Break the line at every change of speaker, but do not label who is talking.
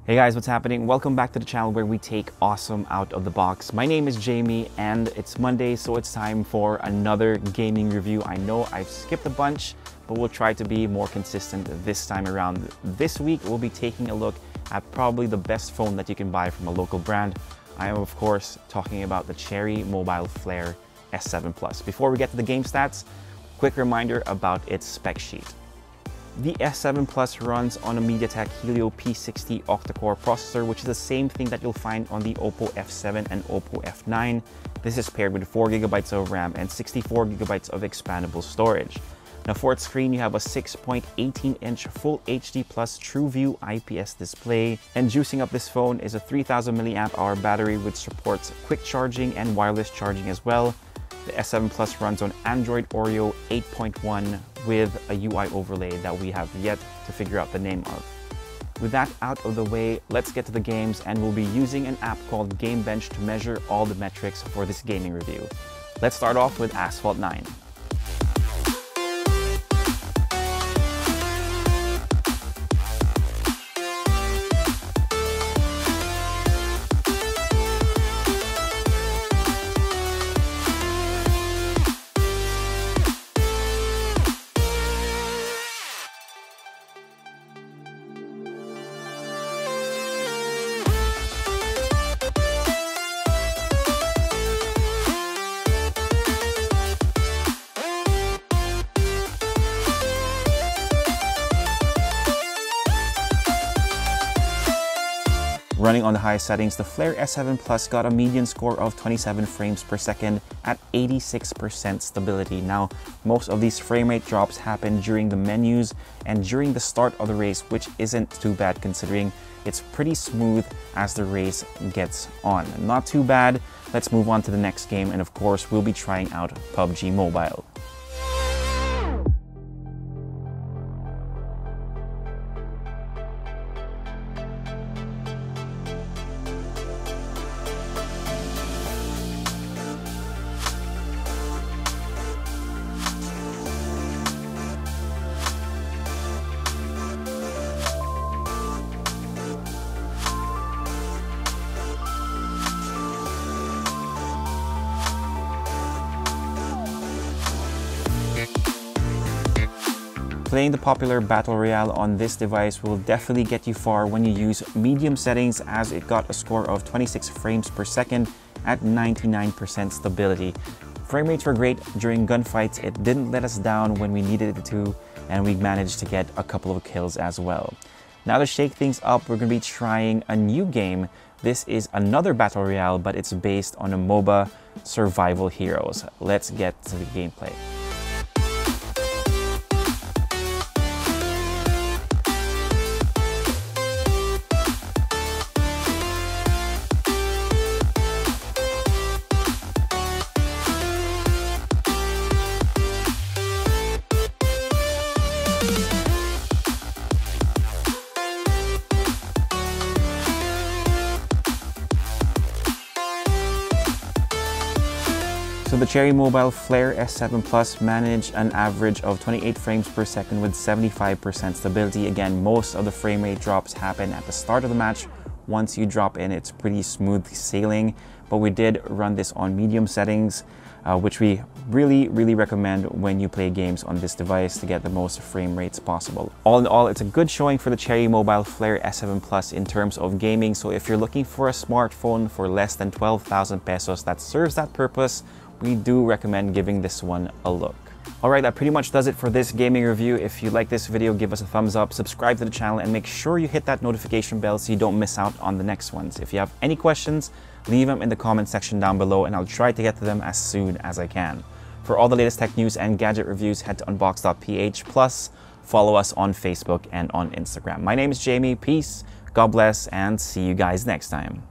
Hey guys, what's happening? Welcome back to the channel where we take awesome out of the box. My name is Jamie and it's Monday, so it's time for another gaming review. I know I've skipped a bunch, but we'll try to be more consistent this time around. This week, we'll be taking a look at probably the best phone that you can buy from a local brand. I am, of course, talking about the Cherry Mobile Flare S7 Plus. Before we get to the game stats, quick reminder about its spec sheet. The S7 Plus runs on a MediaTek Helio P60 octa-core processor, which is the same thing that you'll find on the Oppo F7 and Oppo F9. This is paired with 4GB of RAM and 64GB of expandable storage. Now for its screen, you have a 6.18-inch Full HD Plus TrueView IPS display, and juicing up this phone is a 3000 mAh battery which supports quick charging and wireless charging as well. The S7 Plus runs on Android Oreo 8.1 with a UI overlay that we have yet to figure out the name of. With that out of the way, let's get to the games, and we'll be using an app called GameBench to measure all the metrics for this gaming review. Let's start off with Asphalt 9. Running on the highest settings, the Flare S7 Plus got a median score of 27 frames per second at 86% stability. Now, most of these frame rate drops happen during the menus and during the start of the race, which isn't too bad considering it's pretty smooth as the race gets on. Not too bad. Let's move on to the next game, and of course, we'll be trying out PUBG Mobile. Playing the popular Battle Royale on this device will definitely get you far when you use medium settings, as it got a score of 26 frames per second at 99% stability. Frame rates were great during gunfights, it didn't let us down when we needed it to, and we managed to get a couple of kills as well. Now to shake things up, we're going to be trying a new game. This is another Battle Royale, but it's based on a MOBA, Survival Heroes. Let's get to the gameplay. So the Cherry Mobile Flare S7 Plus managed an average of 28 frames per second with 75% stability. Again, most of the frame rate drops happen at the start of the match. Once you drop in, it's pretty smooth sailing, but we did run this on medium settings, which we really recommend when you play games on this device to get the most frame rates possible. All in all, it's a good showing for the Cherry Mobile Flare S7 Plus in terms of gaming. So if you're looking for a smartphone for less than 12,000 pesos that serves that purpose, we do recommend giving this one a look. Alright, that pretty much does it for this gaming review. If you like this video, give us a thumbs up, subscribe to the channel, and make sure you hit that notification bell so you don't miss out on the next ones. If you have any questions, leave them in the comment section down below and I'll try to get to them as soon as I can. For all the latest tech news and gadget reviews, head to unbox.ph, plus follow us on Facebook and on Instagram. My name is Jamie, peace, God bless, and see you guys next time.